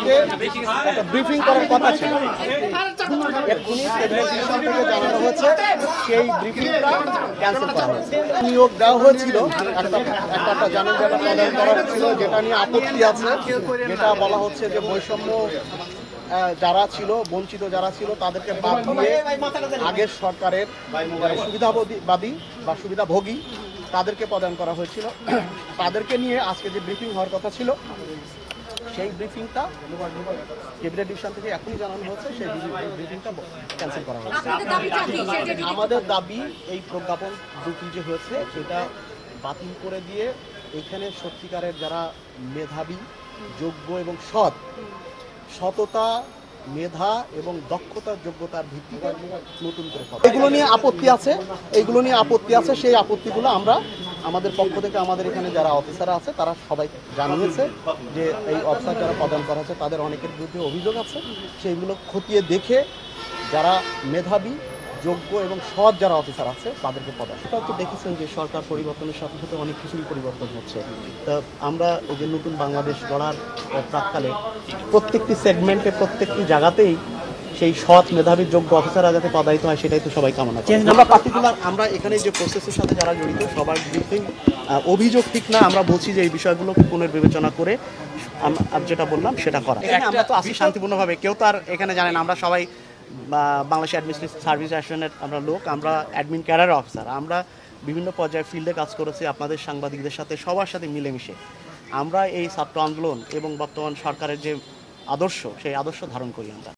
আজকে একটা ব্রিফিং করার কথা ছিল, এক্ষুনি টেলিভিশন থেকে জানানো হয়েছে সেই ব্রিফিংটা ক্যান্সেল করা হয়েছে। নিয়োগ দেওয়া হয়েছিল একটা জানেন যেটা প্রদান করা হয়েছিল, যেটা নিয়ে আপত্তি আছে, যেটা বলা হচ্ছে যে বৈষম্য যারা ছিল, বঞ্চিত যারা ছিল তাদেরকে বাদ দিয়ে আগের সরকারের সুবিধাবাদী বা সুবিধাভোগী তাদেরকে প্রদান করা হয়েছিল। তাদেরকে নিয়ে আজকে যে ব্রিফিং হওয়ার কথা ছিল সেই ব্রিফিংটা ক্যাবিনেট ডিভিশন থেকে এখনই জানানো হচ্ছে, সেই ব্রিফিংটা ক্যান্সেল করা হয়েছে। আমাদের দাবি এই প্রজ্ঞাপন দুটি যে হয়েছে এটা বাতিল করে দিয়ে এখানে সত্যিকারের যারা মেধাবী, যোগ্য এবং সততা, মেধা এবং দক্ষতার যোগ্যতার ভিত্তিতে নতুন করে এগুলো নিয়ে আপত্তি আছে, সেই আপত্তিগুলো আমরা আমাদের পক্ষ থেকে আমাদের এখানে যারা অফিসাররা আছে তারা সবাই জানিয়েছে যে এই অফিসার যারা প্রদান করা হচ্ছে তাদের অনেকের বিরুদ্ধে অভিযোগ আছে, সেইগুলো খতিয়ে দেখে যারা মেধাবী, যোগ্য এবং সৎ যারা অফিসার আছে তাদেরকে প্রদান। সেটাও তো দেখেছেন যে সরকার পরিবর্তনের সাথে সাথে অনেক কিছুই পরিবর্তন হচ্ছে। তা আমরা এই যে নতুন বাংলাদেশ গড়ার প্রাক্কালে প্রত্যেকটি সেগমেন্টে, প্রত্যেকটি জায়গাতেই সেই সৎ, মেধাবী, যোগ্য অফিসাররা যাতে পদায়িত হয় সেটাই তো সবাই কামনা করি। আমরা এখানে যে প্রসেসের সাথে যারা জড়িত সবার বিরুদ্ধে অভিযোগ ঠিক না, আমরা বলছি যে এই বিষয়গুলোকে পুনর্বিবেচনা করে যেটা বললাম সেটা করা। আমরা তো আসি শান্তিপূর্ণভাবে, কেউ তো আর এখানে জানেন আমরা সবাই বাংলাদেশ অ্যাডমিনিস্ট্রেটিভ সার্ভিস অ্যাসোসিয়েশনের আমরা লোক, আমরা অ্যাডমিন ক্যাডার অফিসার, আমরা বিভিন্ন পর্যায়ে ফিল্ডে কাজ করেছি আপনাদের সাংবাদিকদের সাথে, সবার সাথে মিলেমিশে আমরা এই ছাত্র আন্দোলন এবং বর্তমান সরকারের যে আদর্শ সেই আদর্শ ধারণ করি আমরা।